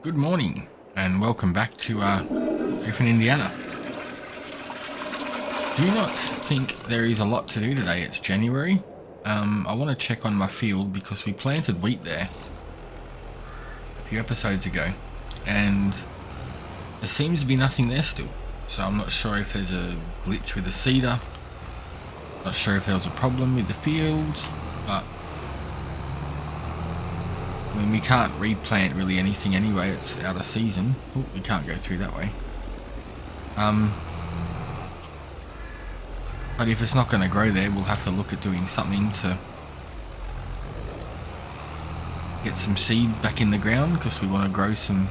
Good morning and welcome back to Griffin, Indiana. Do you not think there is a lot to do today? It's January. I want to check on my field because we planted wheat there a few episodes ago and there seems to be nothing there still. So I'm not sure if there's a glitch with the seeder. Not sure if there was a problem with the field, but I mean, we can't replant really anything anyway, it's out of season. Ooh, we can't go through that way. But if it's not going to grow there, we'll have to look at doing something to get some seed back in the ground because we want to grow some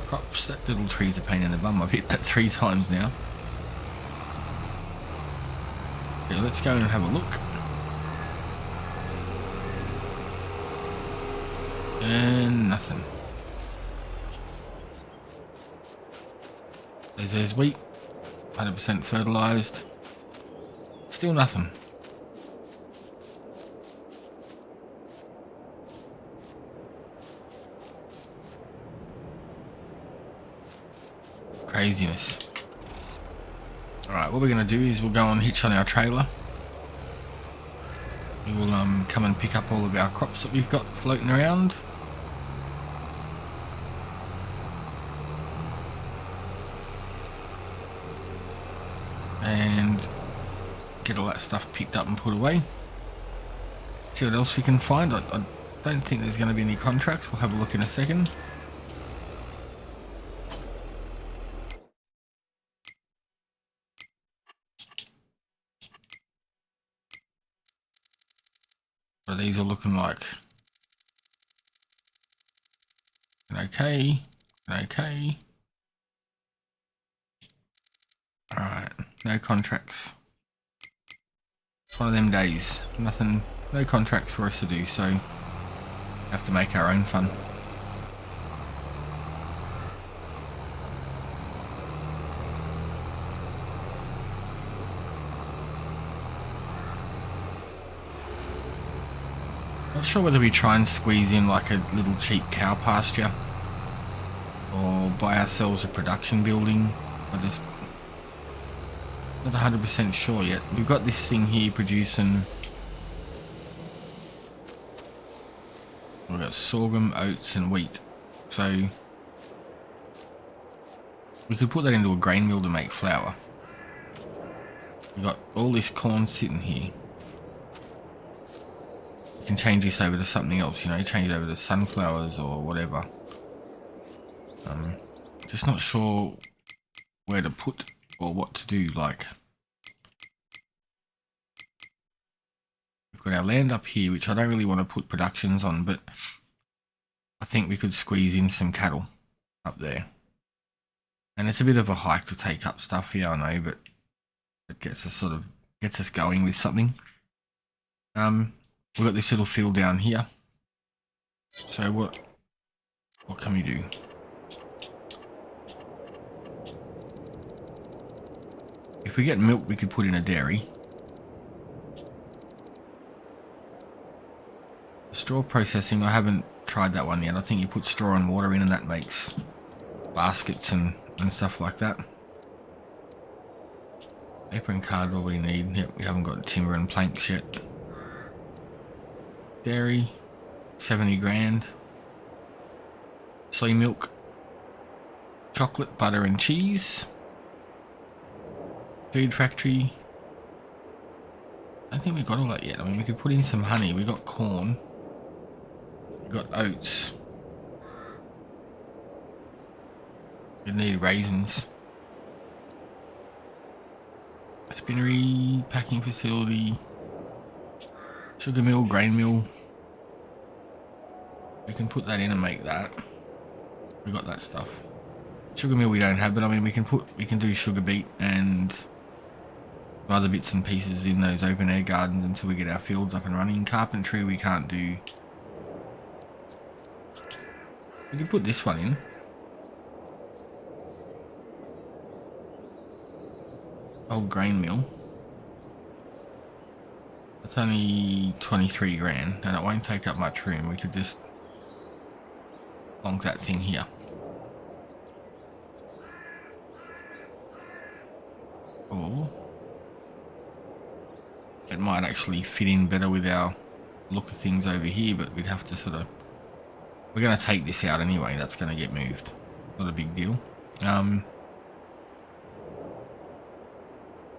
crops. That little tree's a pain in the bum. I've hit that 3 times now. Okay, let's go and have a look. And nothing. There's wheat, 100% fertilized. Still nothing. Craziness. Alright, what we're going to do is we'll go and hitch on our trailer. We will come and pick up all of our crops that we've got floating around. And get all that stuff picked up and put away. See what else we can find. I don't think there's going to be any contracts. We'll have a look in a second. What are these all looking like? Okay. Okay. Alright. No contracts. It's one of them days. Nothing, no contracts for us to do, so have to make our own fun. Not sure whether we try and squeeze in like a little cheap cow pasture or buy ourselves a production building. I just not 100% sure yet. We've got this thing here producing. We've got sorghum, oats and wheat. So we could put that into a grain mill to make flour. We've got all this corn sitting here. You can change this over to something else, you know, change it over to sunflowers or whatever. Just not sure where to put or what to do. Like, we've got our land up here, which I don't really want to put productions on, but I think we could squeeze in some cattle up there. And it's a bit of a hike to take up stuff here, I know, but it gets us going with something. We've got this little field down here. So what can we do? If we get milk, we could put in a dairy. Straw processing, I haven't tried that one yet. I think you put straw and water in and that makes baskets and stuff like that. Paper and cardboard we need. Yep, we haven't got timber and planks yet. Dairy, 70 grand. Soy milk. Chocolate, butter and cheese. Food factory. I don't think we got all that yet. I mean, we could put in some honey. We got corn. We got oats. We need raisins. Spinnery, packing facility, sugar mill, grain mill. We can put that in and make that. We got that stuff. Sugar mill we don't have, but I mean we can do sugar beet and other bits and pieces in those open air gardens until we get our fields up and running. Carpentry we can't do. We could put this one in. Old grain mill. It's only 23 grand and it won't take up much room. We could just along that thing here. Or it might actually fit in better with our look of things over here, but we'd have to sort of, we're going to take this out anyway. That's going to get moved. Not a big deal.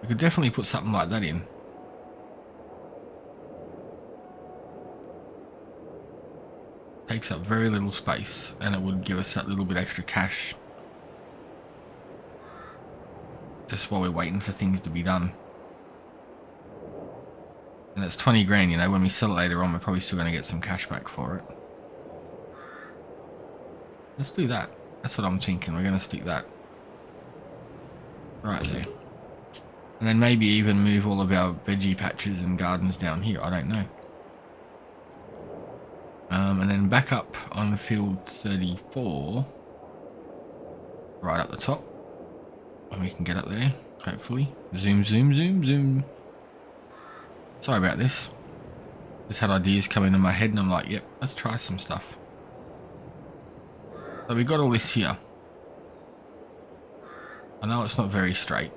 We could definitely put something like that in. Takes up very little space, and it would give us that little bit extra cash just while we're waiting for things to be done. And it's 20 grand, you know, when we sell it later on, we're probably still going to get some cash back for it. Let's do that. That's what I'm thinking. We're going to stick that right there. And then maybe even move all of our veggie patches and gardens down here. I don't know. And then back up on field 34. Right up the top. And we can get up there, hopefully. Zoom, zoom, zoom, zoom. Sorry about this. Just had ideas come into my head and I'm like, yep, let's try some stuff. So we got all this here. I know it's not very straight.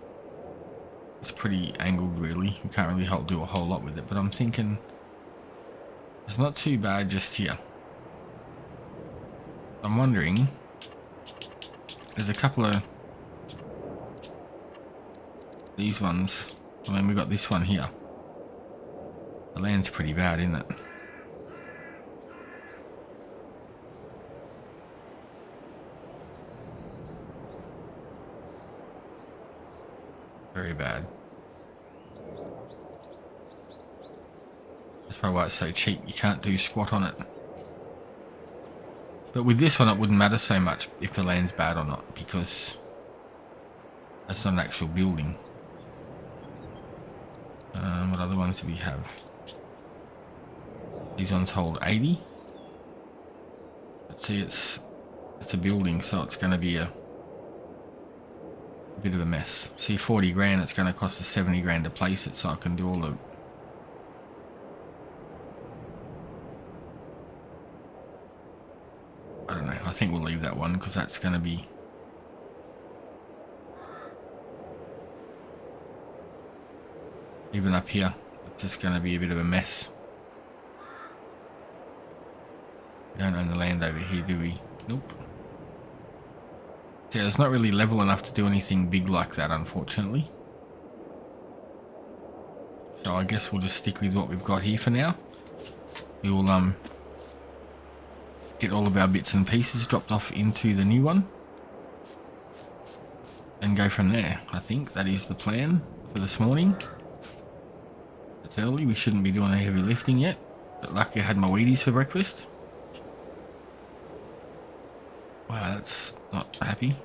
It's pretty angled really. You can't really do a whole lot with it, but I'm thinking it's not too bad just here. I'm wondering, there's a couple of these ones. I mean, we got this one here. The land's pretty bad, isn't it? Very bad. That's probably why it's so cheap. You can't do squat on it. But with this one, it wouldn't matter so much if the land's bad or not, because that's not an actual building. What other ones do we have? These ones hold 80. Let's see, it's a building, so it's going to be a bit of a mess. See, 40 grand, it's going to cost us 70 grand to place it, so I can do all the... I don't know, I think we'll leave that one because that's going to be... Even up here, it's just going to be a bit of a mess. We don't own the land over here, do we? Nope. Yeah, it's not really level enough to do anything big like that, unfortunately. So I guess we'll just stick with what we've got here for now. We will get all of our bits and pieces dropped off into the new one and go from there. I think that is the plan for this morning. It's early, we shouldn't be doing any heavy lifting yet, but lucky I had my Wheaties for breakfast. Wow, that's not happy.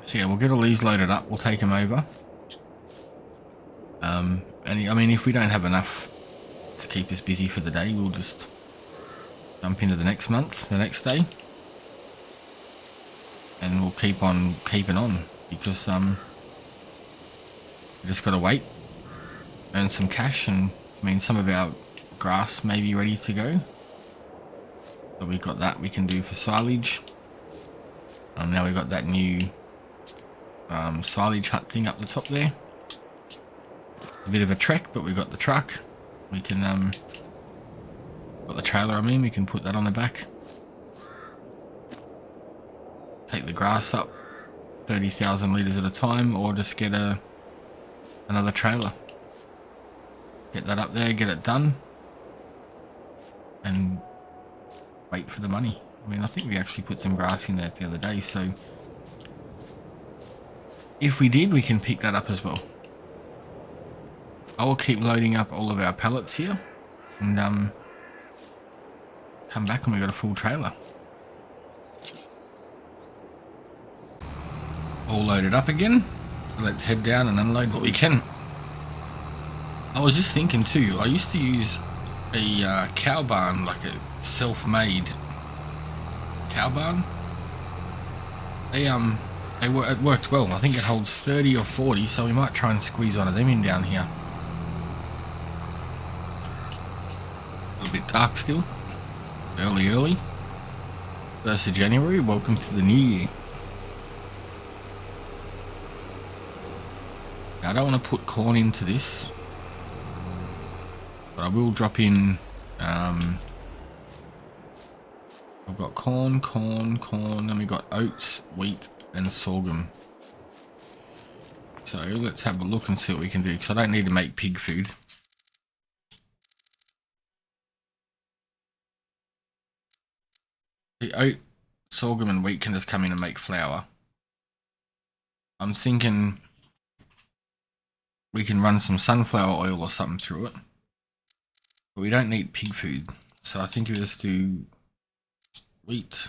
So yeah, we'll get all these loaded up, we'll take them over. And I mean, if we don't have enough to keep us busy for the day, we'll just jump into the next month, the next day. And we'll keep on keeping on, because we just got to wait, earn some cash, and I mean, some of our grass may be ready to go. So we've got that we can do for silage. Now we've got that new silage hut thing up the top there. A bit of a trek, but we've got the truck. We can got the trailer, I mean, we can put that on the back. Take the grass up 30,000 litres at a time, or just get another trailer. Get that up there, get it done, and wait for the money. I mean, I think we actually put some grass in there the other day, so if we did, we can pick that up as well. I will keep loading up all of our pallets here, and come back when we got a full trailer. All loaded up again. So let's head down and unload what we can. I was just thinking too, I used to use a cow barn, like a self-made cow barn. It worked well. I think it holds 30 or 40, so we might try and squeeze one of them in down here. dark still. Early. 1st of January. Welcome to the new year. Now, I don't want to put corn into this, but I will drop in. I've got corn, and we got oats, wheat, and sorghum. So let's have a look and see what we can do, because I don't need to make pig food. The oat, sorghum, and wheat can just come in and make flour. I'm thinking we can run some sunflower oil or something through it, but we don't need pig food. So I think we just do wheat.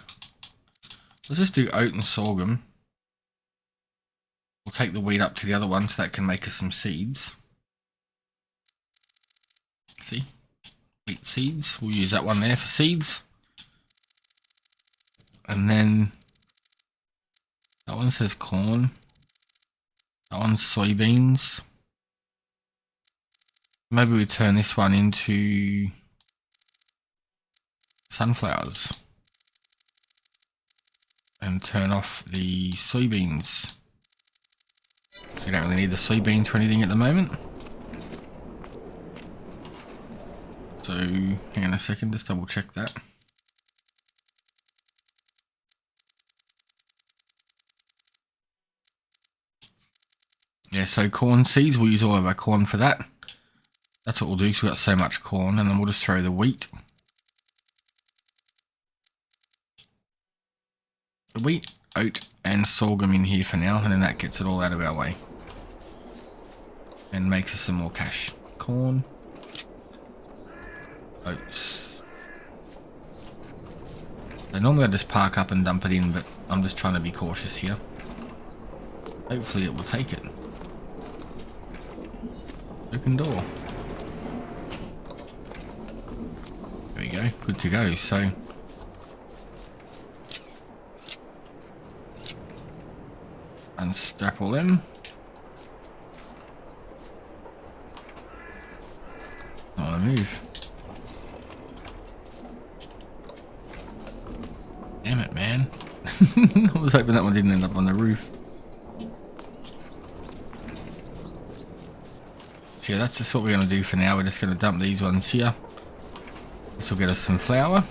Let's just do oat and sorghum. We'll take the wheat up to the other one so that can make us some seeds. See? Wheat seeds. We'll use that one there for seeds. And then that one says corn. That one's soybeans. Maybe we turn this one into sunflowers and turn off the soybeans. We don't really need the soybeans for anything at the moment. So hang on a second, just double check that. Yeah, so corn seeds, we'll use all of our corn for that. That's what we'll do because we've got so much corn, and then we'll just throw the wheat. The wheat, oat, and sorghum in here for now, and then that gets it all out of our way. And makes us some more cash. Corn. Oats. So normally I just park up and dump it in, but I'm just trying to be cautious here. Hopefully it will take it. Open door. There we go, good to go. So unstrap all them. Not on the move. Damn it, man. I was hoping that one didn't end up on the roof. So yeah, that's just what we're going to do for now. We're just going to dump these ones here. This will get us some flour.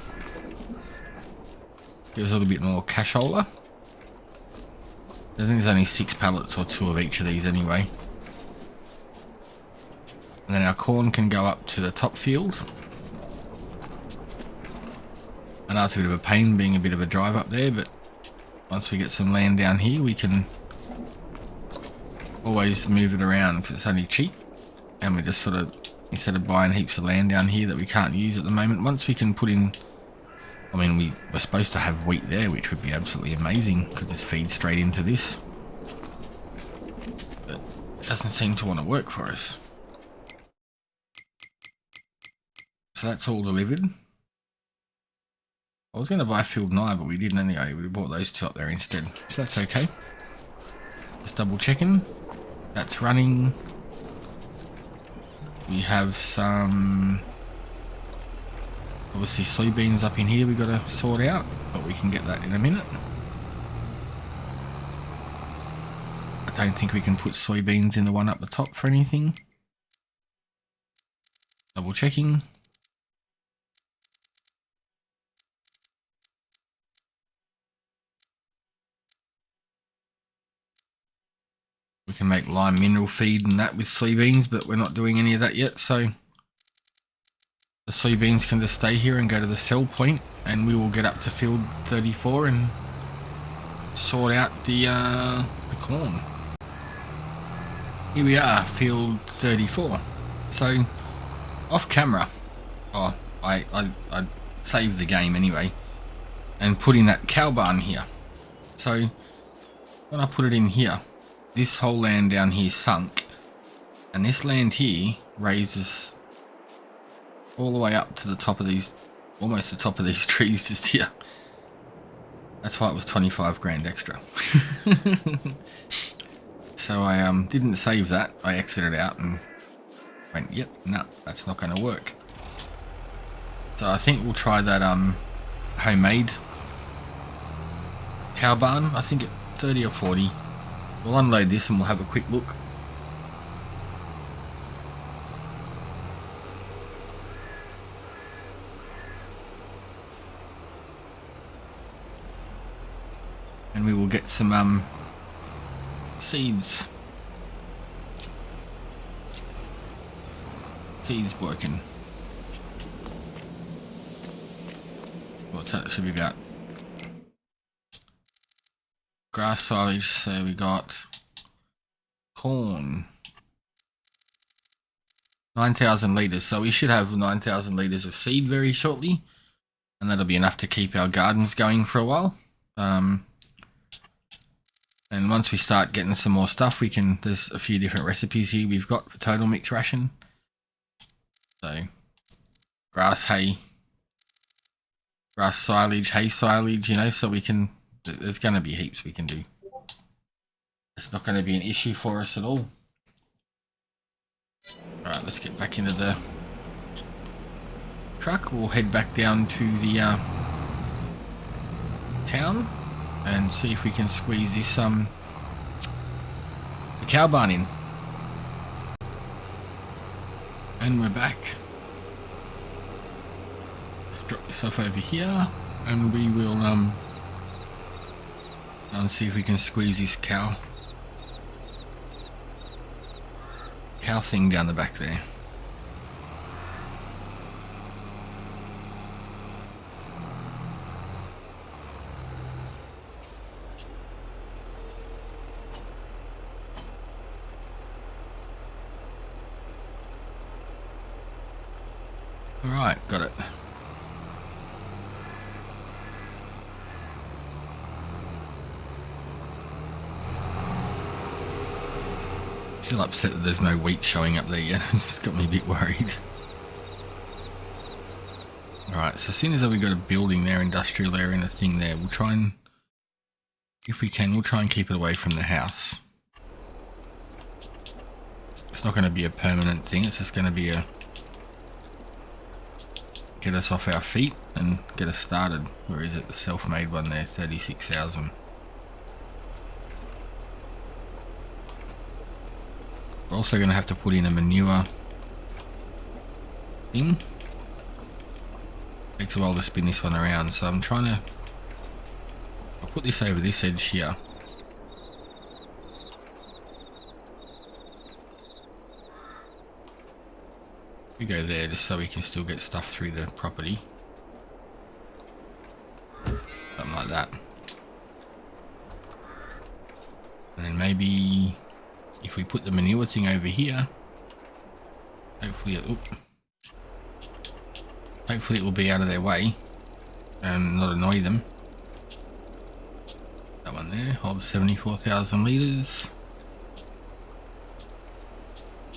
Give us a little bit more cashola. I think there's only 6 pallets or 2 of each of these anyway. And then our corn can go up to the top field. I know it's a bit of a pain being a bit of a drive up there, but once we get some land down here, we can always move it around because it's only cheap. And we just sort of, instead of buying heaps of land down here that we can't use at the moment, once we can put in, I mean, we're supposed to have wheat there, which would be absolutely amazing. Could just feed straight into this. But it doesn't seem to want to work for us. So that's all delivered. I was going to buy field 9, but we didn't anyway. We bought those 2 up there instead. So that's okay. Just double checking. That's running. We have some, obviously, soybeans up in here we got to sort out, but we can get that in a minute. I don't think we can put soybeans in the one up the top for anything. Double checking. We can make lime mineral feed and that with soybeans, but we're not doing any of that yet, so the soybeans can just stay here and go to the sell point, and we will get up to field 34 and sort out the corn. Here we are, field 34. So off camera, I saved the game anyway and put in that cow barn here. So when I put it in here, this whole land down here sunk, and this land here raises all the way up to the top of these, almost the top of these trees just here. That's why it was 25 grand extra. So I didn't save that. I exited out and went, yep, no, that's not going to work. So I think we'll try that homemade cow barn. I think at 30 or 40. We'll unload this and we'll have a quick look. And we will get some seeds working. What's that? Should we got grass silage? So we got corn, 9,000 litres. So we should have 9,000 litres of seed very shortly, and that'll be enough to keep our gardens going for a while. And once we start getting some more stuff, there's a few different recipes here we've got for total mix ration. So grass, hay, grass silage, hay silage, you know, so there's going to be heaps we can do. It's not going to be an issue for us at all. Alright, let's get back into the truck. We'll head back down to the town and see if we can squeeze this the cow barn in. And we're back. Let's drop this off over here and we will and see if we can squeeze this cow thing down the back there. Alright, got it. Still upset that there's no wheat showing up there yet. It's got me a bit worried. Alright, so as soon as we got a building there, industrial area and a thing there, we'll try and, if we can, we'll try and keep it away from the house. It's not going to be a permanent thing, it's just going to be get us off our feet and get us started. Where is it? The self-made one there, 36,000. We're also going to have to put in a manure thing. Takes a while to spin this one around, so I'm trying to... I'll put this over this edge here. We go there just so we can still get stuff through the property. Something like that. And then maybe if we put the manure thing over here, hopefully it will be out of their way and not annoy them. That one there holds 74,000 litres.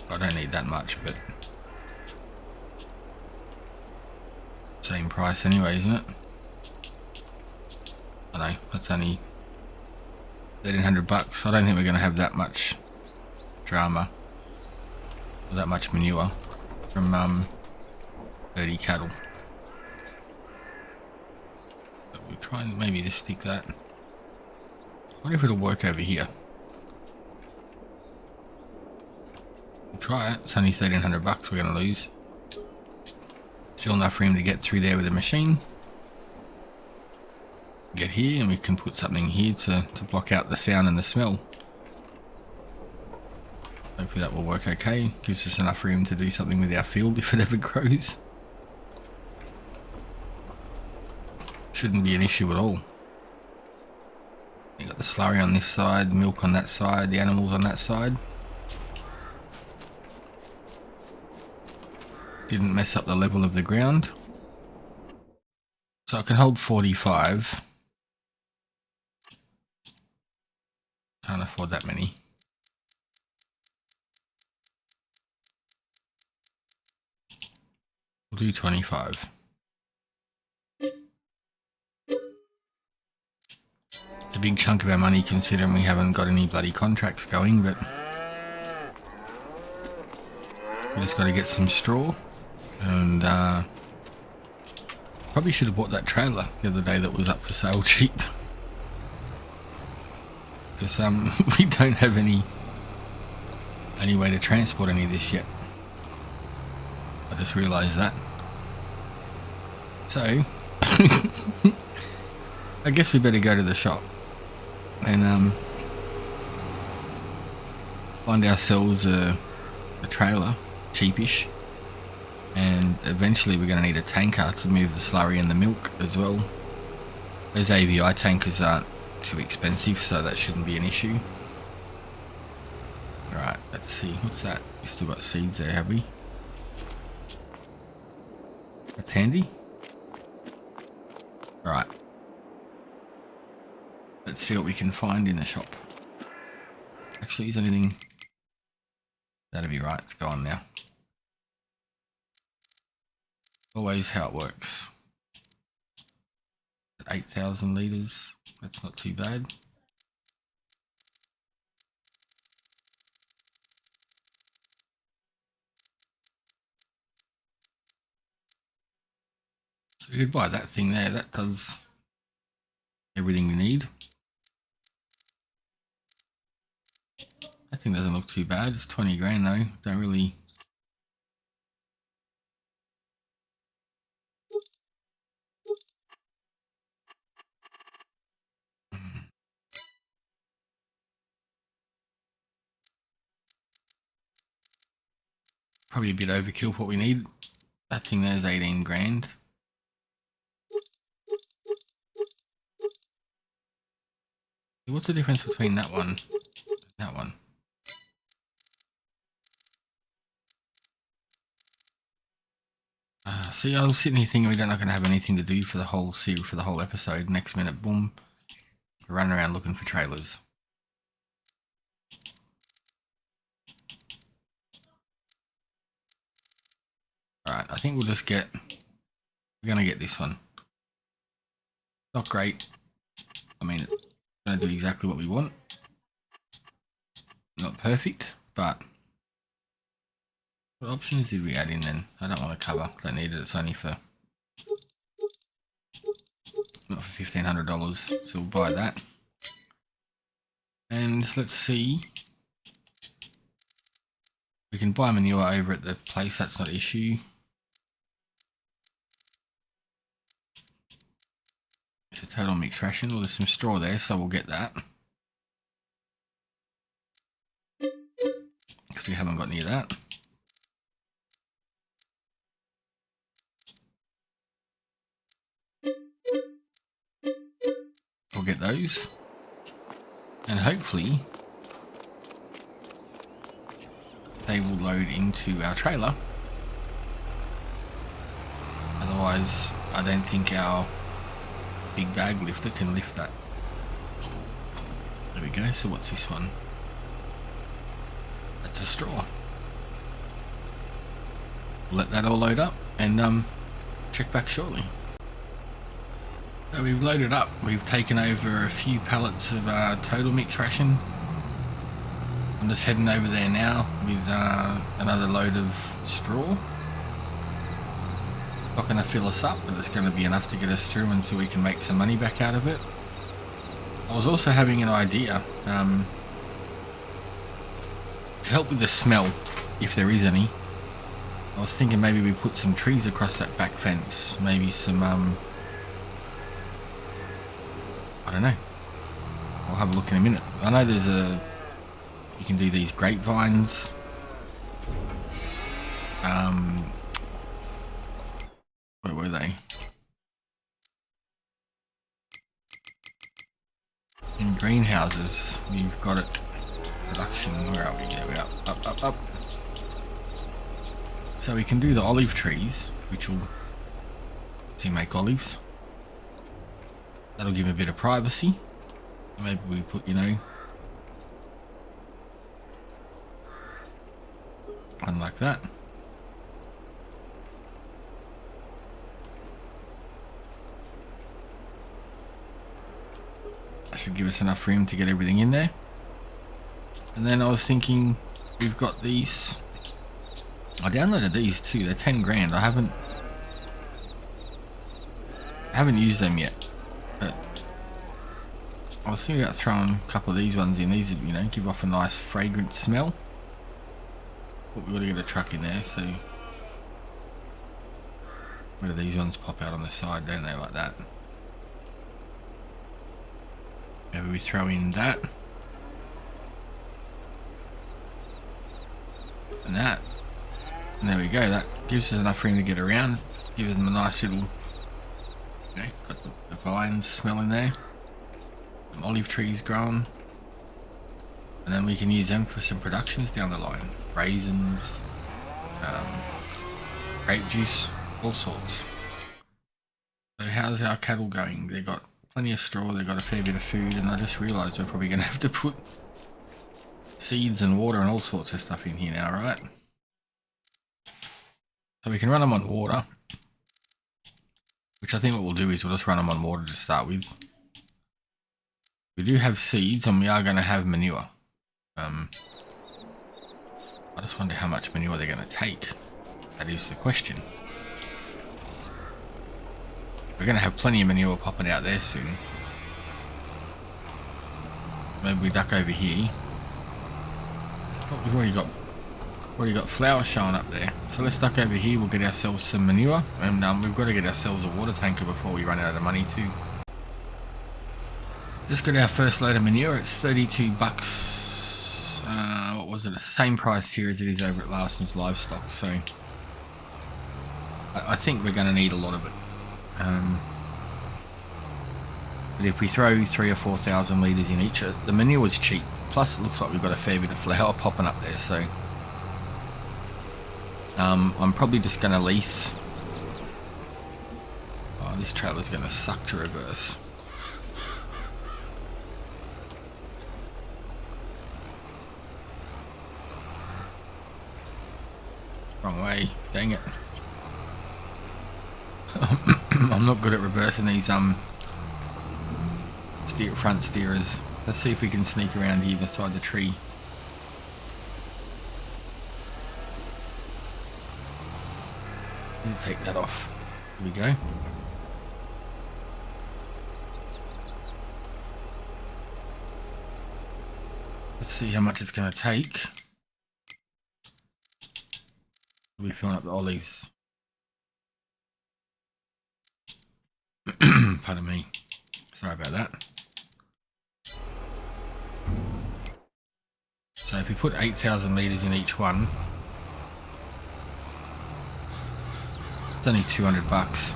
I don't need that much, but same price anyway, isn't it? I know, that's only 1,300 bucks. I don't think we're going to have that much drama or that much manure from 30 cattle. But we'll try and maybe just stick that. I wonder if it'll work over here. We'll try it. It's only 1,300 bucks we're going to lose. Still enough for him to get through there with a machine. Get here and we can put something here to block out the sound and the smell. Hopefully that will work okay. Gives us enough room to do something with our field if it ever grows. Shouldn't be an issue at all. You got the slurry on this side, milk on that side, the animals on that side. Didn't mess up the level of the ground. So I can hold 45. Can't afford that many. We'll do 25. It's a big chunk of our money considering we haven't got any bloody contracts going, but we just got to get some straw and Probably should have bought that trailer the other day that was up for sale cheap. Because we don't have any way to transport any of this yet. I just realised that. So I guess we better go to the shop and find ourselves a trailer, cheapish, and eventually we're going to need a tanker to move the slurry and the milk as well. Those AVI tankers aren't too expensive, so that shouldn't be an issue. Right, let's see, what's that? We've still got seeds there, have we? That's handy. Right. Let's see what we can find in the shop. Actually, is anything... That'll be right, it's gone now. Always how it works. 8,000 litres, that's not too bad. So you could buy that thing there, that does everything you need. That thing doesn't look too bad, it's 20 grand though, don't really... Probably a bit overkill for what we need. That thing there's 18 grand. What's the difference between that one and that one? See, I was sitting here thinking we're not going to have anything to do for the whole series, for the whole episode. Next minute, boom, we're running around looking for trailers. Alright, I think we'll just get... We're going to get this one. Not great. I mean, it's going to do exactly what we want. Not perfect, but... What options did we add in then? I don't want to cover, don't need it, it's only for... Not for $1,500, so we'll buy that. And let's see... We can buy manure over at the place, that's not an issue. It's a total mixed ration. Well, there's some straw there, so we'll get that. Because we haven't got any of that. We'll get those. And hopefully they will load into our trailer. Otherwise, I don't think our big bag lifter can lift that. There we go. So what's this one? That's a straw. We'll let that all load up and check back shortly. So we've loaded up. We've taken over a few pallets of total mix ration. I'm just heading over there now with another load of straw. Not going to fill us up, but it's going to be enough to get us through until we can make some money back out of it. I was also having an idea to help with the smell, if there is any. I was thinking maybe we put some trees across that back fence, maybe some I don't know. I'll have a look in a minute. I know there's you can do these grapevines. Where were they? In greenhouses, we've got it. Production, where are we? There we are. Up. So we can do the olive trees, which will make olives. That'll give a bit of privacy. Maybe we put, you know, one like that. That should give us enough room to get everything in there. And then I was thinking, we've got these. I downloaded these too. They're 10 grand. I haven't I haven't used them yet, but I was thinking about throwing a couple of these ones in. These, you know, give off a nice fragrant smell. But we've got to get a truck in there, so where do these ones pop out on the side, don't they, like that? Maybe we throw in that and that, and there we go. That gives us enough room to get around. Gives them a nice little, okay, got the vines smelling there, some olive trees growing, and then we can use them for some productions down the line. Raisins, grape juice, all sorts. So how's our cattle going? They got plenty of straw, they got a fair bit of food, and I just realised we're probably going to have to put seeds and water and all sorts of stuff in here now, right? So we can run them on water, which I think what we'll do is we'll just run them on water to start with. We do have seeds and we are going to have manure. I just wonder how much manure they're going to take. That is the question. We're going to have plenty of manure popping out there soon. Maybe we duck over here. Oh, we've already got flowers showing up there. So let's duck over here. We'll get ourselves some manure, and we've got to get ourselves a water tanker before we run out of money too. Just got our first load of manure. It's 32 bucks. What was it? It's the same price here as it is over at Larson's Livestock. So I think we're going to need a lot of it. But if we throw 3,000 or 4,000 litres in each, the manure was cheap. Plus, it looks like we've got a fair bit of flour popping up there. So I'm probably just going to lease. Oh, this trailer's going to suck to reverse. Wrong way, dang it. I'm not good at reversing these front steerers. Let's see if we can sneak around here beside the tree. Let me take that off. Here we go. Let's see how much it's going to take. We'll be filling up the olives. Pardon me. Sorry about that. So if we put 8,000 litres in each one, it's only 200 bucks.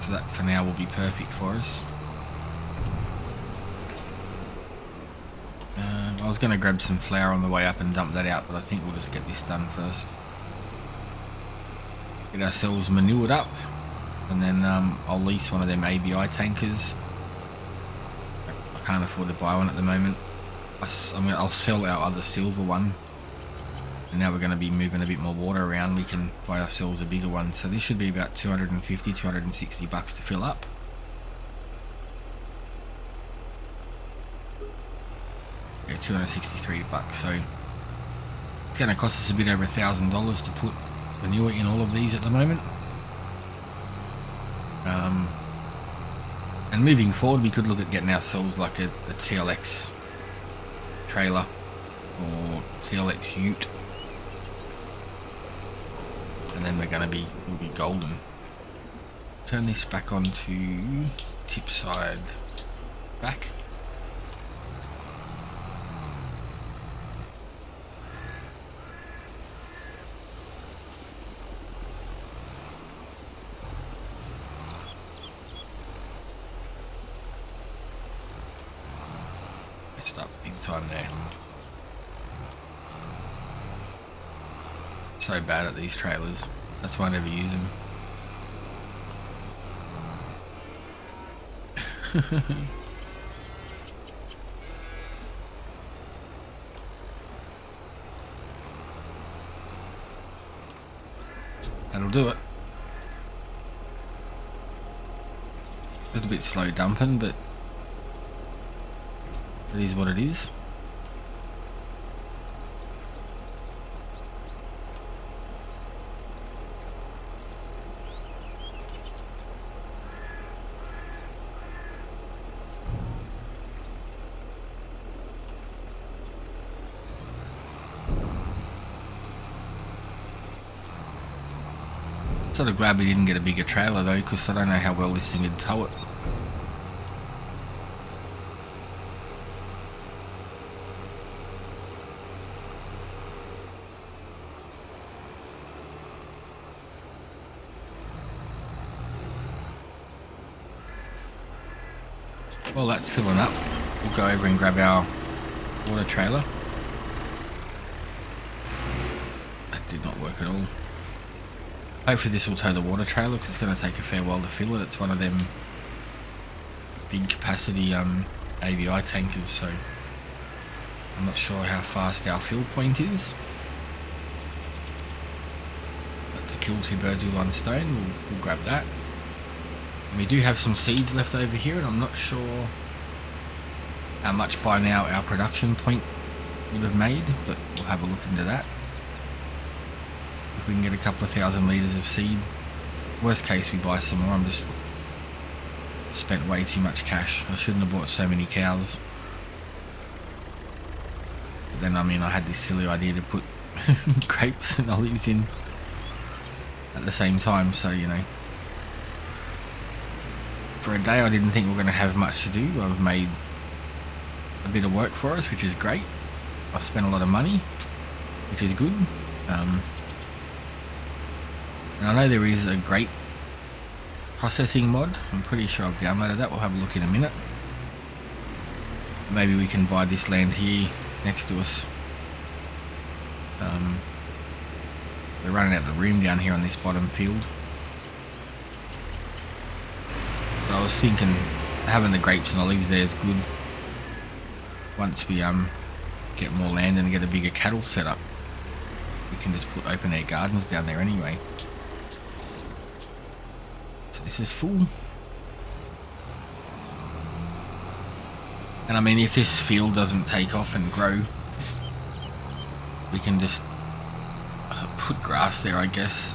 So that for now will be perfect for us. I was going to grab some flour on the way up and dump that out, but I think we'll just get this done first. Get ourselves manured up, and then I'll lease one of them ABI tankers. I can't afford to buy one at the moment. I'll sell our other silver one, and now we're going to be moving a bit more water around. We can buy ourselves a bigger one, so this should be about 250, 260 bucks to fill up. Yeah, 263 bucks. So it's going to cost us a bit over $1,000 to put manure in all of these at the moment. And moving forward, we could look at getting ourselves like a TLX trailer or TLX ute, and then we'll be golden. Turn this back onto tip side back. Up big time there. So bad at these trailers. That's why I never use them. That'll do it. A little bit slow dumping, but it is what it is. Sort of glad we didn't get a bigger trailer though, because I don't know how well this thing would tow it. While that's filling up, we'll go over and grab our water trailer. That did not work at all. Hopefully this will tow the water trailer, because it's going to take a fair while to fill it. It's one of them big capacity AVI tankers, so I'm not sure how fast our fill point is. But to kill two birds with one stone, we'll grab that. And we do have some seeds left over here, and I'm not sure how much by now our production point would have made, but we'll have a look into that. If we can get a couple of 1,000 litres of seed. Worst case, we buy some more. I'm just spent way too much cash. I shouldn't have bought so many cows. But then, I mean, I had this silly idea to put grapes and olives in at the same time, so, you know. For a day I didn't think we were going to have much to do. I've made a bit of work for us, which is great. I've spent a lot of money, which is good. And I know there is a grape processing mod. I'm pretty sure I've downloaded that. We'll have a look in a minute. Maybe we can buy this land here next to us. We're running out of room down here on this bottom field. But I was thinking having the grapes and olives there is good. Once we get more land and get a bigger cattle setup, we can just put open air gardens down there anyway. So this is full. And I mean, if this field doesn't take off and grow, we can just put grass there, I guess.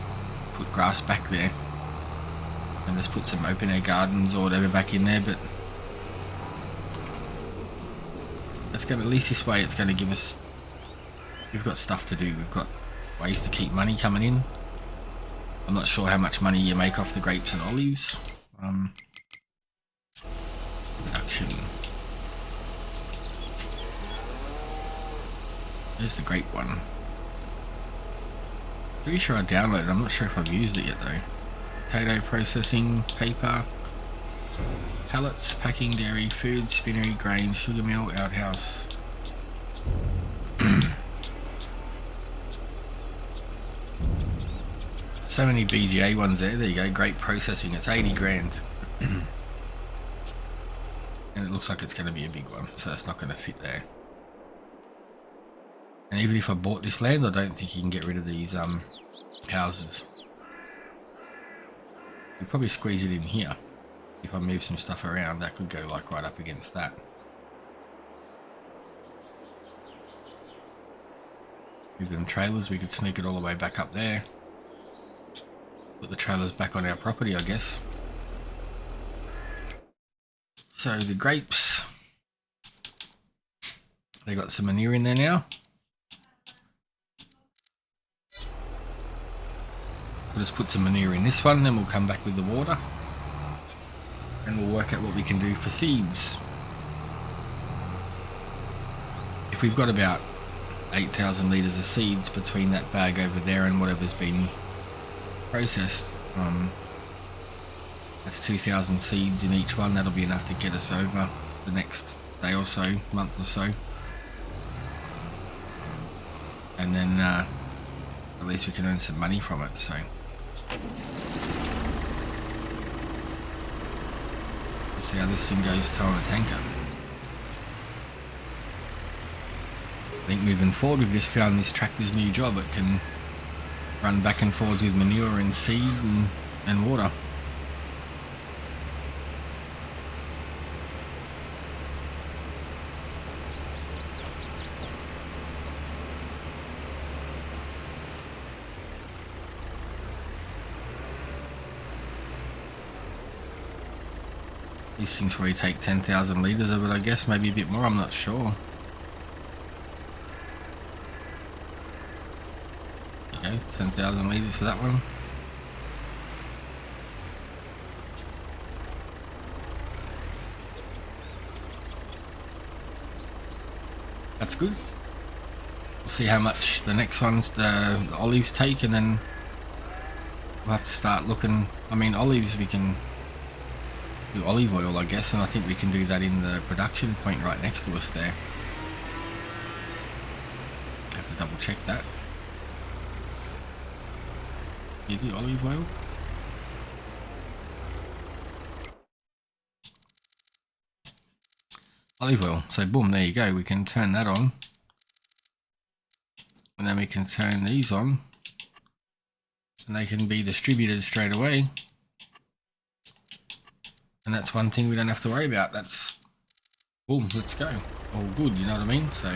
Put grass back there. And just put some open air gardens or whatever back in there, but it's going to, at least this way it's going to give us, we've got stuff to do, we've got ways to keep money coming in. I'm not sure how much money you make off the grapes and olives. Production. There's the grape one. Pretty sure I downloaded it, I'm not sure if I've used it yet though. Potato processing, paper, pallets, packing, dairy, food, spinnery, grain, sugar mill, outhouse. So many BGA ones there. There you go, great processing. It's 80 grand. And it looks like it's going to be a big one, so it's not going to fit there. And even if I bought this land, I don't think you can get rid of these houses. You'd probably squeeze it in here. If I move some stuff around, that could go like right up against that. Move them trailers, we could sneak it all the way back up there. Put the trailers back on our property, I guess. So the grapes, they got some manure in there now. We'll just put some manure in this one, then we'll come back with the water and we'll work out what we can do for seeds. If we've got about 8,000 litres of seeds between that bag over there and whatever's been processed, that's 2,000 seeds in each one. That'll be enough to get us over the next day or so, month or so. And then at least we can earn some money from it, so. Let's see how this thing goes towing a tanker. I think moving forward we've just found this tractor's new job. It can run back and forwards with manure and seed and water. These things probably take 10,000 litres of it, I guess, maybe a bit more, I'm not sure. There you go, 10,000 litres for that one. That's good. We'll see how much the next ones, the olives take, and then we'll have to start looking. I mean, olives, we can do olive oil, I guess, and I think we can do that in the production point right next to us there. Have to double check that. You do olive oil? Olive oil. So boom, there you go. We can turn that on. And then we can turn these on. And they can be distributed straight away. And that's one thing we don't have to worry about. That's boom, let's go. All good, you know what I mean? So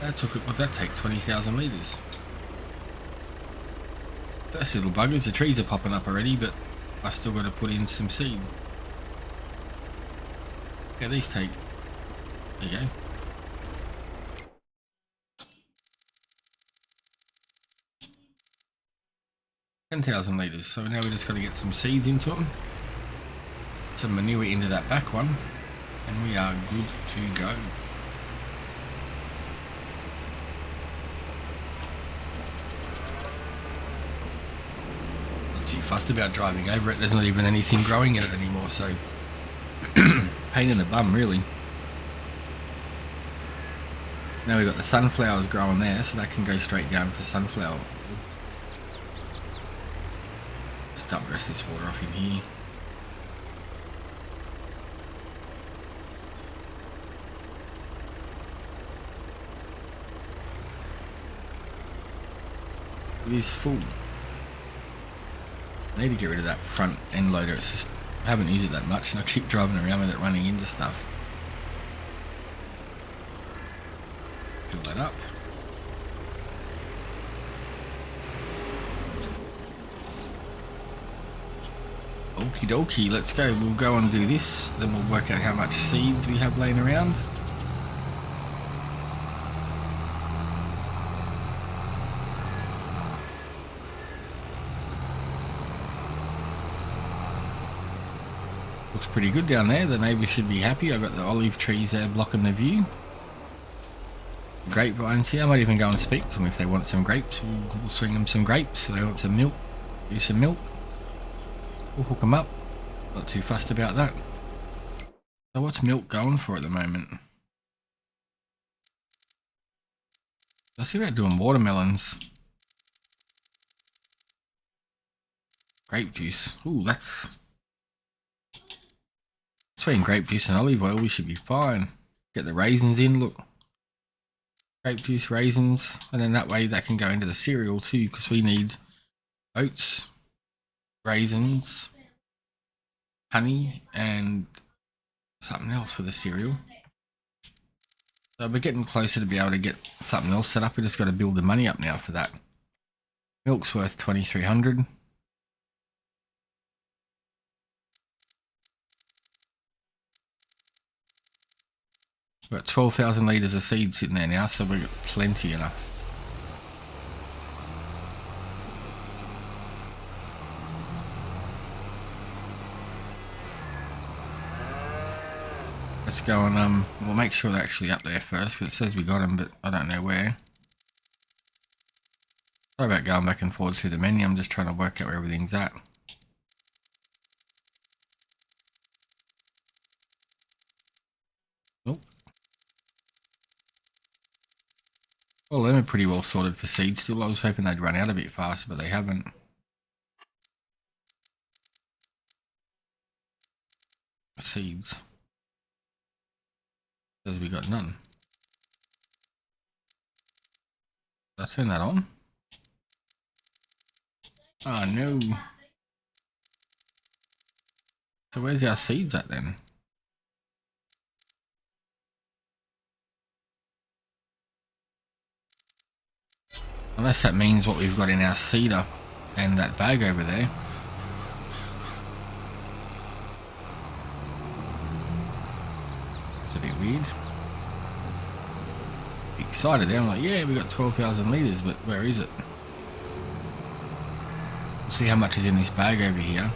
that took it, what'd that take? 20,000 litres. Those little buggers, the trees are popping up already, but I still got to put in some seed. Yeah, these take, there you go. $10,000 litres, so now we just got to get some seeds into them, some manure into that back one, and we are good to go. Not too fussed about driving over it, there's not even anything growing in it anymore, so pain in the bum really. Now we've got the sunflowers growing there, so that can go straight down for sunflower. Dump the rest of this water off in here. It is full. I need to get rid of that front end loader. It's just, I haven't used it that much and I keep driving around with it running into stuff. Fill that up. Okie dokie, let's go. We'll go and do this, then we'll work out how much seeds we have laying around. Looks pretty good down there. The neighbours should be happy. I've got the olive trees there blocking the view. Grapevines here. I might even go and speak to them if they want some grapes. We'll swing them some grapes. If they want some milk, do some milk. We'll hook them up. Not too fussed about that. So what's milk going for at the moment? Let's see about doing watermelons. Grape juice. Ooh, that's... Between grape juice and olive oil, we should be fine. Get the raisins in, look. Grape juice, raisins, and then that way that can go into the cereal too, because we need oats, raisins, honey, and something else for the cereal. So we're getting closer to be able to get something else set up. We just got to build the money up now for that. Milk's worth 2,300. We've got 12,000 litres of seed sitting there now, so we've got plenty enough. Let's go and we'll make sure they're actually up there first, because it says we got them, but I don't know where. Sorry about going back and forward through the menu, I'm just trying to work out where everything's at. Nope. Well, them are pretty well sorted for seeds still. I was hoping they'd run out a bit faster, but they haven't. Seeds. Says we got none. Did I turn that on? Oh no. So where's our seeds at then? Unless that means what we've got in our seeder and that bag over there. It's a bit weird. Excited there, I'm like, yeah, we got 12,000 litres, but where is it? We'll see how much is in this bag over here.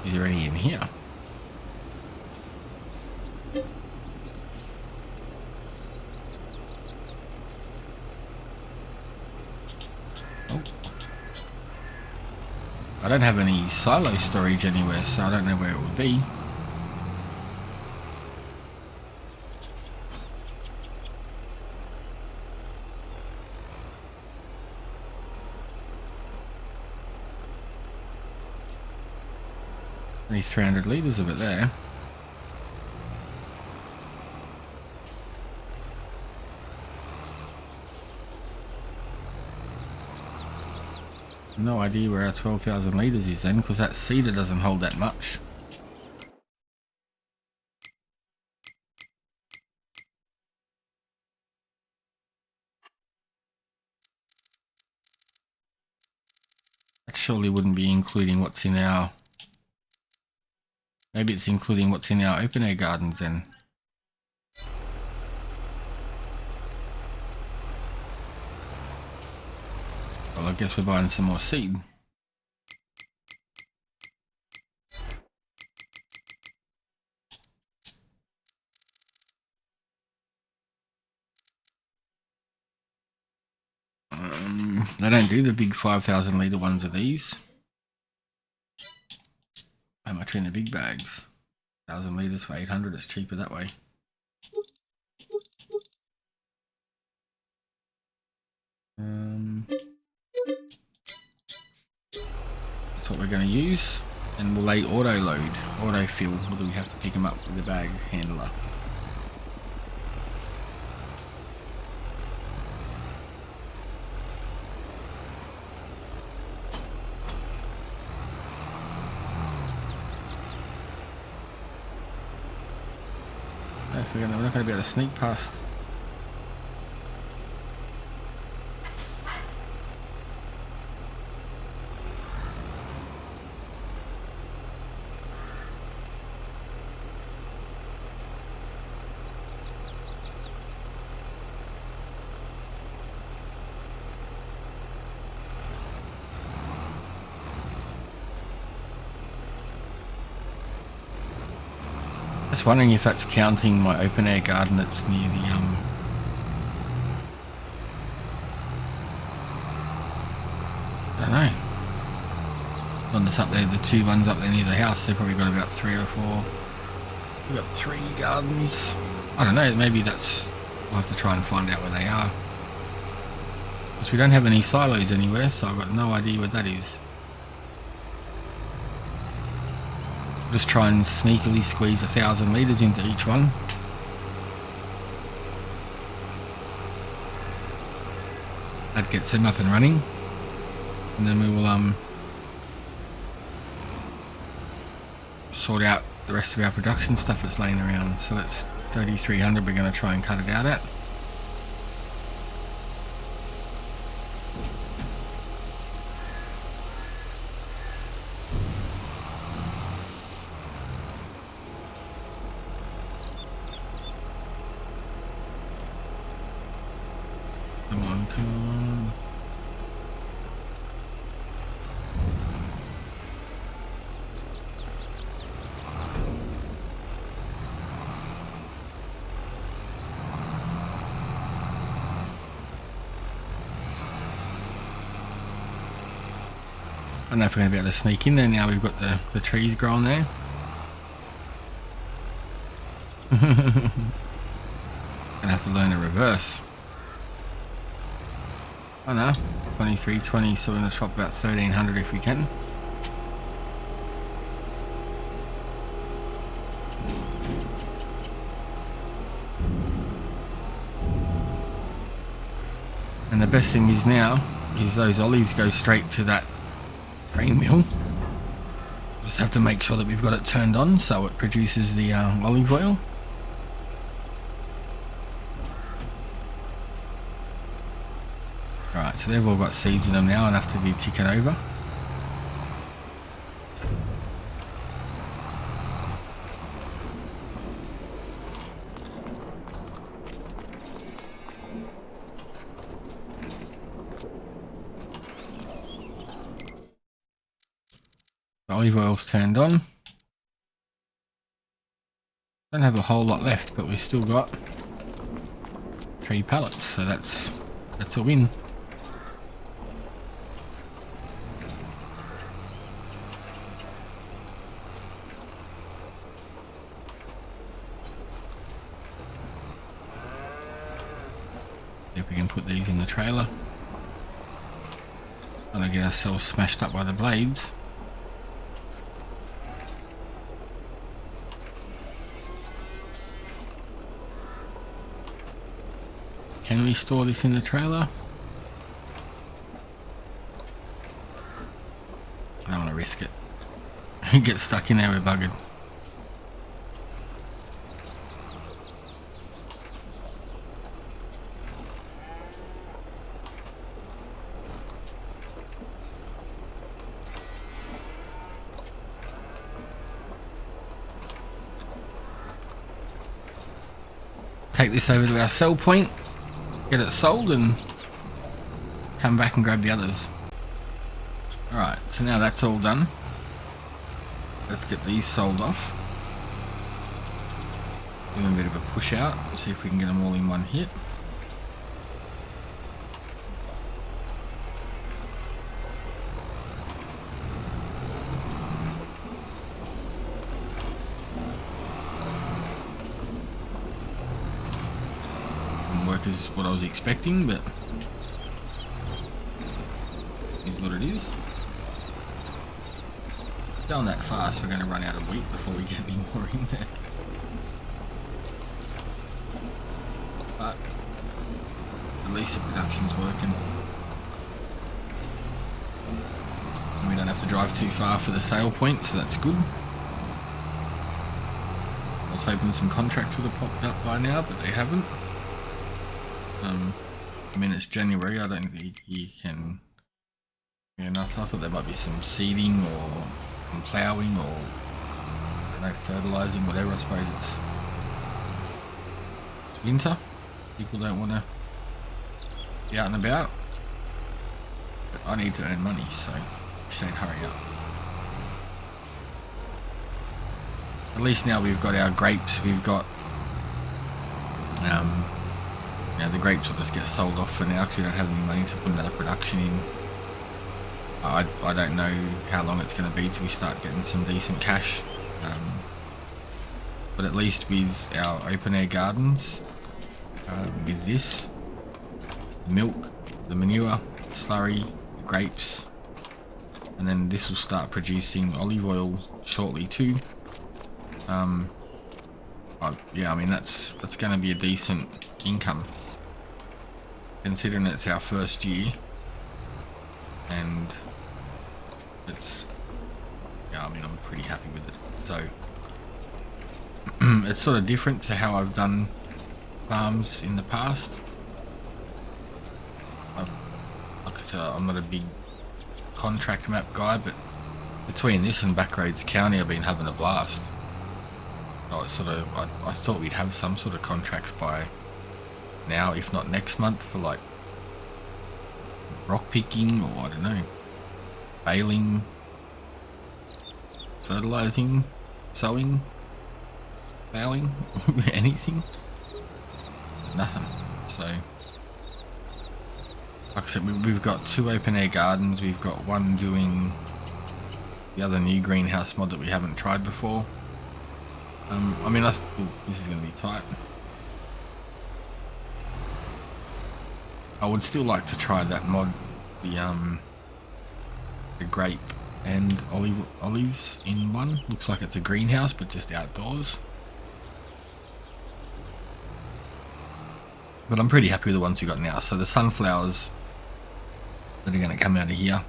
Is there any in here? Oh. I don't have any silo storage anywhere, so I don't know where it would be. Only 300 litres of it there. No idea where our 12,000 litres is then, because that cedar doesn't hold that much. That surely wouldn't be including what's in our... Maybe it's including what's in our open air gardens then. Well, I guess we're buying some more seed. They don't do the big 5,000 litre ones of these. How much are in the big bags? 1,000 litres for 800, it's cheaper that way. That's what we're going to use. And we'll lay auto load, auto fill, or do we have to pick them up with the bag handler? We're not going to be able to sneak past. Just wondering if that's counting my open air garden that's near the I don't know. One that's up there, the two ones up there near the house, they've probably got about 3 or 4. We've got 3 gardens. I don't know, maybe that's... I'll have to try and find out where they are. Because we don't have any silos anywhere, so I've got no idea what that is. Just try and sneakily squeeze 1,000 litres into each one. That gets them up and running. And then we will sort out the rest of our production stuff that's laying around. So that's 3,300 we're going to try and cut it out at. Come on, come on. I don't know if we're going to be able to sneak in there now we've got the trees growing there. Gonna have to learn the reverse. I know, 2320, so we're going to chop about 1,300 if we can. And the best thing is now, is those olives go straight to that grain mill. Just have to make sure that we've got it turned on so it produces the olive oil. Alright, so they've all got seeds in them now and have to be ticking over. The olive oil's turned on. Don't have a whole lot left, but we've still got 3 pallets, so that's a win. See if we can put these in the trailer. Trying to get ourselves smashed up by the blades. Can we store this in the trailer? I don't want to risk it. Get stuck in there, we're buggered. Take this over to our sell point, get it sold, and come back and grab the others. Alright, so now that's all done. Let's get these sold off. Give them a bit of a push out, see if we can get them all in one hit. Work is what I was expecting, but is what it is. Going that fast, we're going to run out of wheat before we get any more in there. But at least the production's working. And we don't have to drive too far for the sale point, so that's good. I was hoping some contracts would have popped up by now, but they haven't. I mean, it's January, I don't think you can... enough. I thought there might be some seeding or some ploughing or, I don't know, fertilising, whatever. I suppose it's winter. People don't want to be out and about. But I need to earn money, so we should hurry up. At least now we've got our grapes, we've got... the grapes will just get sold off for now because we don't have any money to put another production in. I don't know how long it's going to be till we start getting some decent cash. But at least with our open air gardens, with this, the milk, the manure, the slurry, the grapes, and then this will start producing olive oil shortly too. Yeah, I mean that's going to be a decent income, considering it's our first year, and it's, yeah, I mean I'm pretty happy with it. So it's sort of different to how I've done farms in the past. Like I said, I'm not a big contract map guy, but between this and Backroads County I've been having a blast. I thought we'd have some sort of contracts by now, if not next month, for like rock picking or I don't know, baling, fertilizing, sowing, baling, anything. Nothing. So like I said, we've got 2 open air gardens. We've got one doing the other new greenhouse mod that we haven't tried before. I mean, this is going to be tight. I would still like to try that mod, the grape and olives in one. Looks like it's a greenhouse, but just outdoors. But I'm pretty happy with the ones we got now. So the sunflowers that are going to come out of here,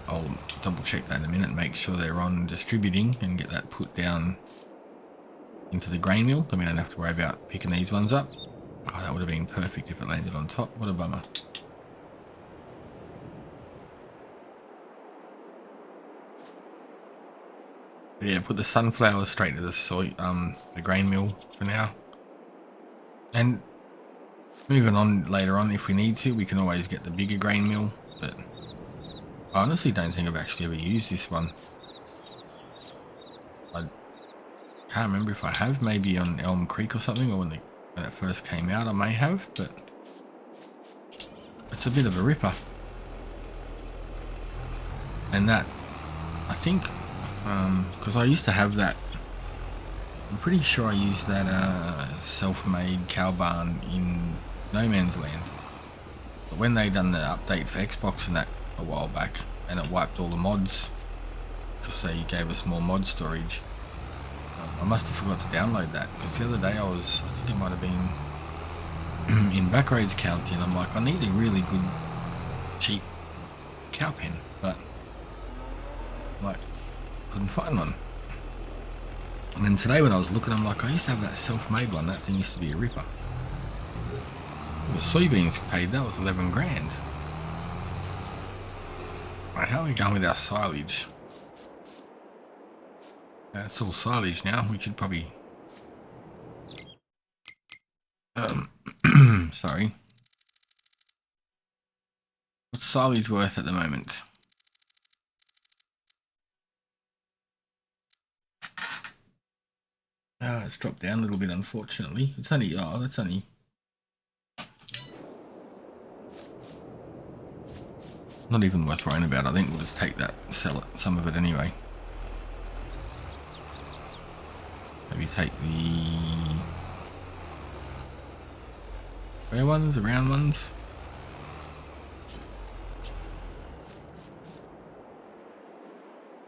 I'll double check that in a minute and make sure they're on distributing and get that put down into the grain mill. Then we don't have to worry about picking these ones up. Oh, that would have been perfect if it landed on top. What a bummer. Yeah, put the sunflowers straight to the grain mill for now. And moving on later on, if we need to, we can always get the bigger grain mill, but I honestly don't think I've actually ever used this one. I can't remember if I have, maybe on Elm Creek or something, or when it first came out I may have, but it's a bit of a ripper. And that, I think, because I used to have that, I'm pretty sure I used that self-made cow barn in No Man's Land. But when they done the update for Xbox and that a while back, and it wiped all the mods, because they gave us more mod storage, I must have forgot to download that, because the other day I think it might have been in Backroads County, and I'm like, I need a really good, cheap cow pen, but like, couldn't find one. And then today when I was looking, I'm like, I used to have that self-made one, that thing used to be a ripper. The soybeans paid, that was 11 grand. Right, how are we going with our silage? It's all silage now. We should probably sorry. What's silage worth at the moment? It's dropped down a little bit, unfortunately. It's only, that's only not even worth worrying about. I think we'll just take that, sell it, some of it anyway. Maybe take the square ones, the round ones.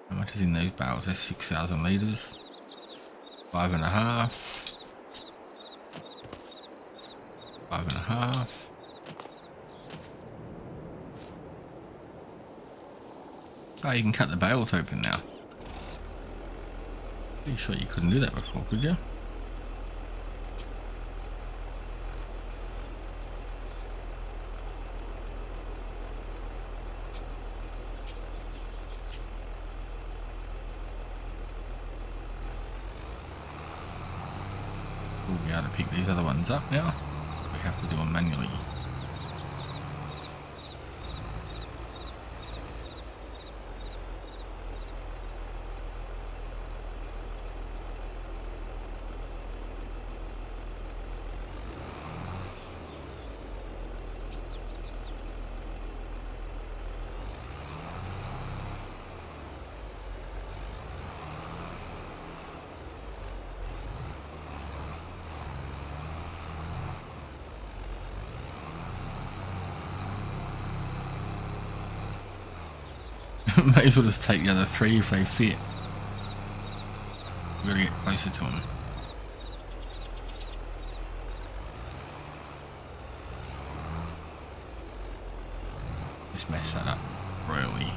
How much is in those barrels? That's 6,000 litres. 5.5. 5.5. Oh, you can cut the bales open now. Pretty sure you couldn't do that before, could you? We'll be able to pick these other ones up now. We have to do them manually. May as well just take the other three if they fit. We've got to get closer to them. Just mess that up royally.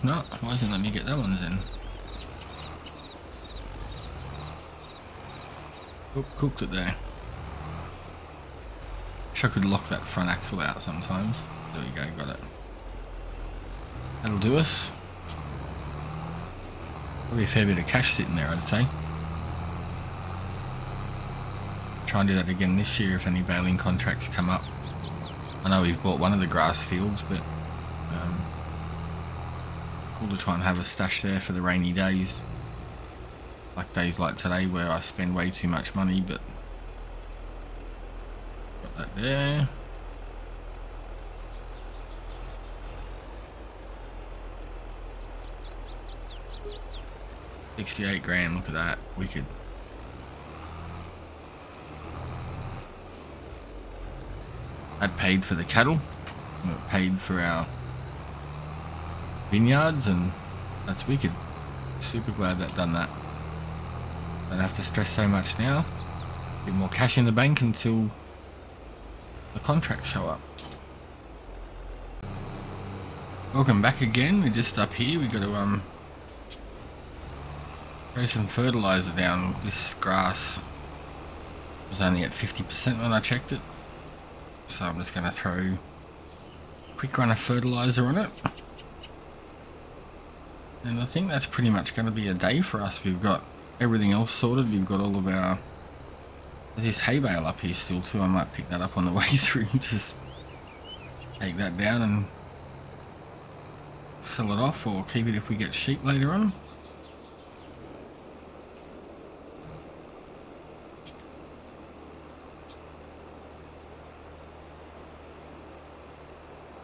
No, why isn't it letting me get that ones in? Oh, cooked it there. Wish I could lock that front axle out sometimes. There we go, got it. That'll do us. Probably a fair bit of cash sitting there, I'd say. Try and do that again this year if any baling contracts come up. I know we've bought one of the grass fields, but cool to try and have a stash there for the rainy days. Like days like today where I spend way too much money, but got that there. $68 grand, look at that, wicked. That paid for the cattle, it paid for our vineyards, and that's wicked. Super glad that done that. Don't have to stress so much now. A bit more cash in the bank until the contracts show up. Welcome back again. We're just up here. We got to throw some fertilizer down this grass. was only at 50% when I checked it. So I'm just going to throw a quick run of fertilizer on it. And I think that's pretty much going to be a day for us. We've got everything else sorted. We've got all of our... There's this hay bale up here still too. I might pick that up on the way through. Just take that down and sell it off, or keep it if we get sheep later on.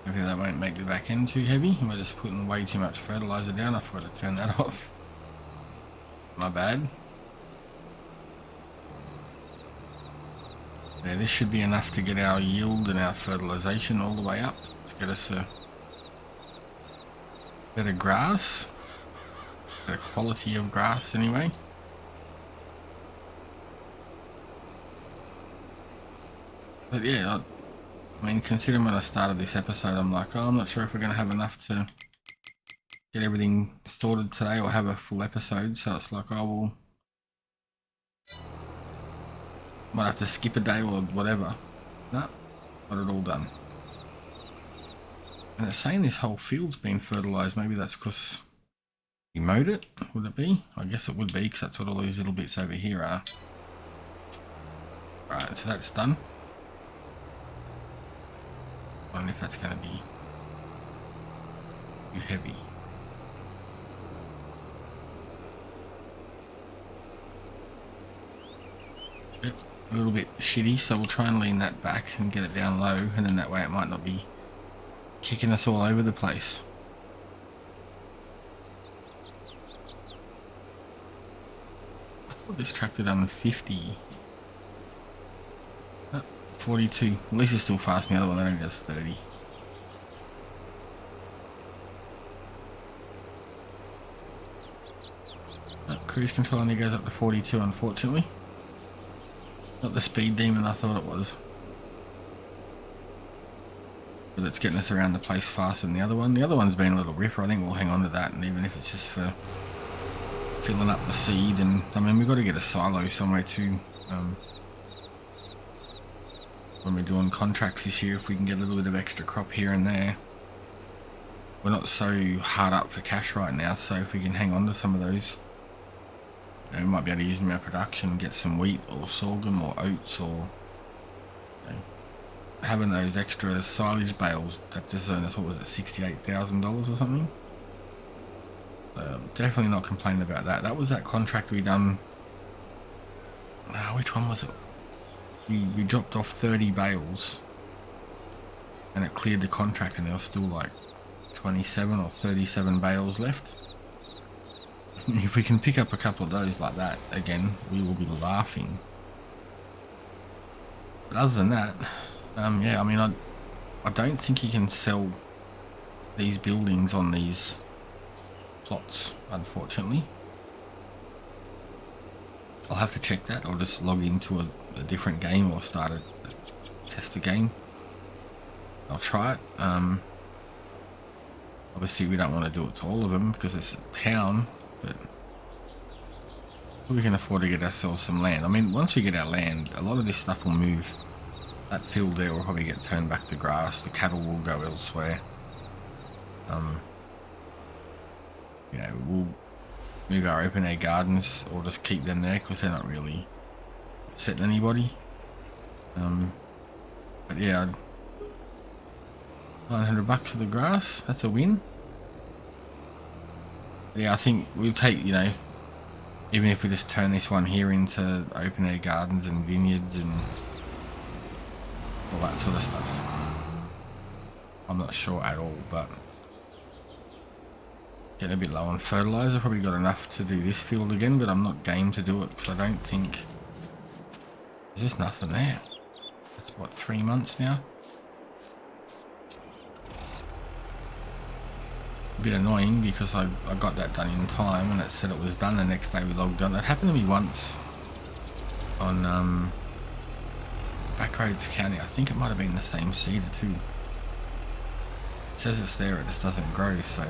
Hopefully that won't make the back end too heavy. We're just putting way too much fertilizer down. I forgot to turn that off. My bad. Yeah, this should be enough to get our yield and our fertilization all the way up to get us a better grass, better quality of grass anyway. But yeah, I mean, considering when I started this episode, I'm like, oh, I'm not sure if we're going to have enough to get everything sorted today or have a full episode. So it's like, oh, well, might have to skip a day or whatever. No, got it all done. And it's saying this whole field's been fertilised. Maybe that's because we mowed it, would it be? I guess it would be, because that's what all these little bits over here are. Right, so that's done. I don't know if that's going to be too heavy. Yep, a little bit shitty, so we'll try and lean that back and get it down low, and then that way it might not be kicking us all over the place. I thought this tractor done 50. 42. At least it's still fast. The other one only does 30. Cruise control only goes up to 42, unfortunately. Not the speed demon I thought it was. But it's getting us around the place faster than the other one. The other one's been a little ripper. I think we'll hang on to that, and even if it's just for filling up the seed, and I mean, we've got to get a silo somewhere too. When we're doing contracts this year, if we can get a little bit of extra crop here and there. We're not so hard up for cash right now, so if we can hang on to some of those, we might be able to use them in our production, get some wheat or sorghum or oats, or having those extra silage bales that just earned us, what was it, $68,000 or something. Definitely not complaining about that. That was that contract we done. Which one was it? We dropped off 30 bales and it cleared the contract, and there was still like 27 or 37 bales left. If we can pick up a couple of those like that again, we will be laughing. But other than that, yeah, I mean, I don't think you can sell these buildings on these plots, unfortunately. I'll have to check that. I'll just log into a different game or start a test a game. I'll try it. Obviously we don't want to do it to all of them because it's a town, but we can afford to get ourselves some land. I mean, once we get our land, a lot of this stuff will move. That field there will probably get turned back to grass. The cattle will go elsewhere. You know, we'll move our open air gardens or just keep them there because they're not really upsetting anybody. But yeah, $900 for the grass, that's a win. But yeah, I think we'll take, you know, even if we just turn this one here into open air gardens and vineyards and all that sort of stuff. I'm not sure at all, but getting a bit low on fertilizer. Probably got enough to do this field again, but I'm not game to do it because I don't think there's just nothing there. That's what, 3 months now. A bit annoying because I got that done in time and it said it was done. The next day we logged on. It happened to me once on Backroads County. I think it might have been the same cedar too. It says it's there, it just doesn't grow, so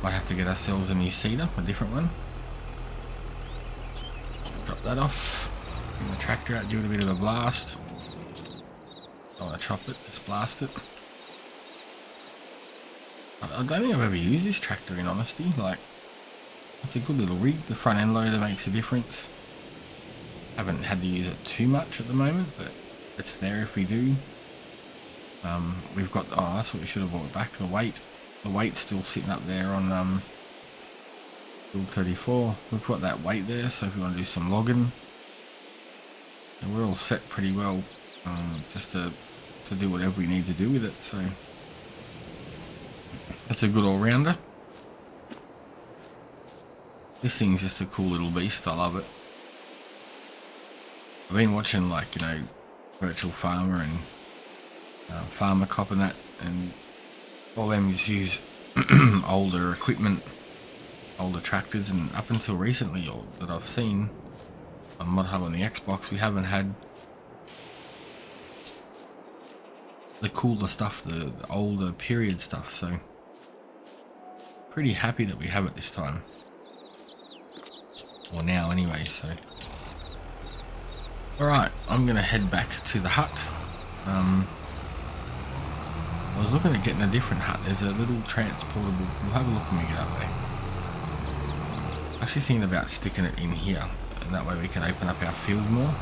might have to get ourselves a new cedar, a different one. that off. Bring the tractor out, give it a bit of a blast. Don't want to chop it, just blast it. I don't think I've ever used this tractor in honesty. Like, it's a good little rig. The front end loader makes a difference. Haven't had to use it too much at the moment, but it's there if we do. We've got, oh, that's what we should have brought back, the weight. The weight's still sitting up there on build 34. We've got that weight there, so if we want to do some logging, and we're all set pretty well, just to do whatever we need to do with it. So that's a good all-rounder. This thing's just a cool little beast. I love it. I've been watching, like, you know, Virtual Farmer and Farmer Cop and that, and all them just use older equipment, older tractors, and up until recently, or that I've seen on Mod Hub on the Xbox, we haven't had the cooler stuff, the older period stuff. So pretty happy that we have it this time, or now anyway. So alright, I'm gonna head back to the hut. I was looking at getting a different hut. There's a little transportable. We'll have a look when we get up there. Actually thinking about sticking it in here, and that way we can open up our field more.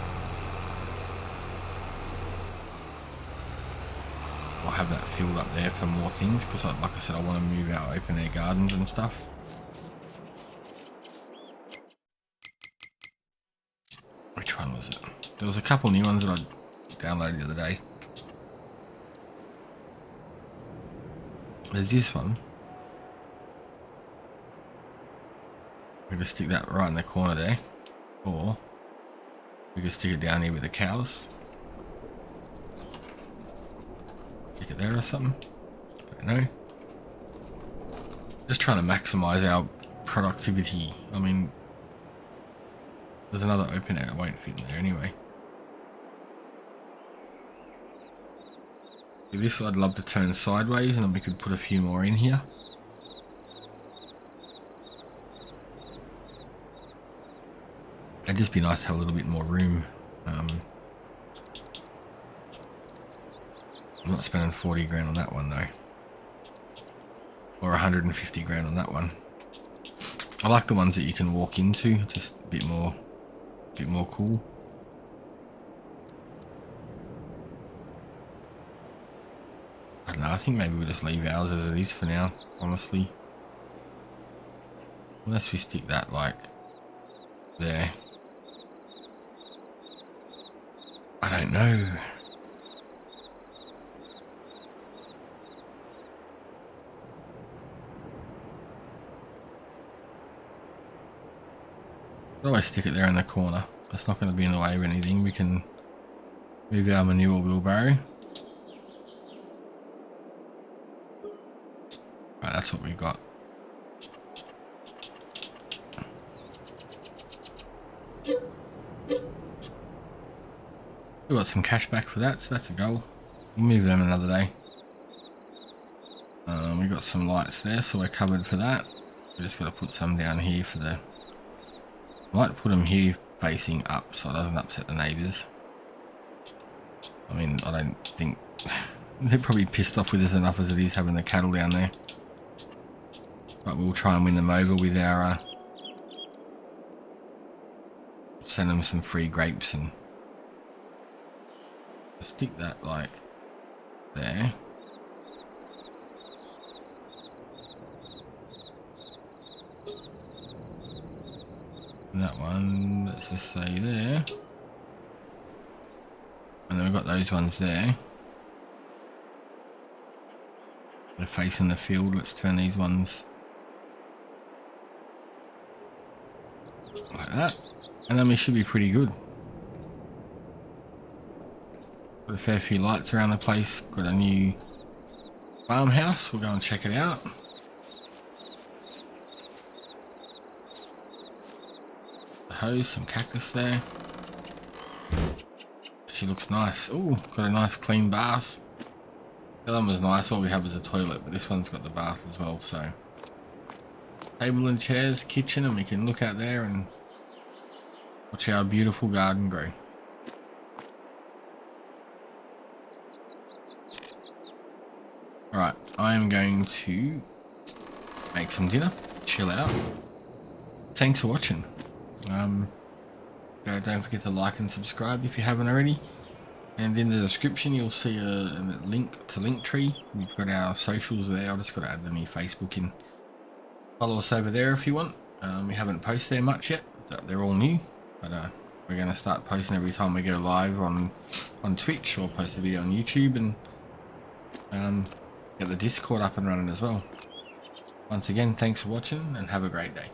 I'll have that field up there for more things, because like I said, I want to move our open air gardens and stuff. Which one was it? There was a couple new ones that I downloaded the other day. There's this one. We can stick that right in the corner there, or we can stick it down here with the cows. Stick it there or something. Don't know. Just trying to maximize our productivity. I mean, there's another open air. It won't fit in there anyway. This I'd love to turn sideways, and then we could put a few more in here. It'd just be nice to have a little bit more room. I'm not spending 40 grand on that one though, or 150 grand on that one. I like the ones that you can walk into, just a bit more cool. I don't know, I think maybe we'll just leave ours as it is for now, honestly. Unless we stick that like there. I don't know. I'll always stick it there in the corner. That's not going to be in the way of anything. We can move our manure wheelbarrow. Right, that's what we got. We got some cash back for that, so that's a goal. We'll move them another day. We got some lights there, so we're covered for that. We just got to put some down here for the. I might put them here facing up so it doesn't upset the neighbours. I mean, I don't think they're probably pissed off with us enough as it is having the cattle down there. But we'll try and win them over with our send them some free grapes, and stick that like there. And that one, let's just say there. And then we've got those ones there. They're facing the field. Let's turn these ones like that. And then we should be pretty good. Got a fair few lights around the place. Got a new farmhouse. We'll go and check it out. The hose, some cactus there. She looks nice. Oh, got a nice clean bath. The other one was nice. All we have is a toilet, but this one's got the bath as well. So table and chairs, kitchen, and we can look out there and Watch our beautiful garden grow. Alright, I am going to make some dinner, chill out. Thanks for watching. Don't forget to like and subscribe if you haven't already. And in the description you'll see a link to Linktree. We've got our socials there. I've just got to add the new Facebook in. Follow us over there if you want. We haven't posted there much yet. They're all new, but we're going to start posting every time we go live on Twitch, or post a video on YouTube, and get the Discord up and running as well. Once again, thanks for watching and have a great day.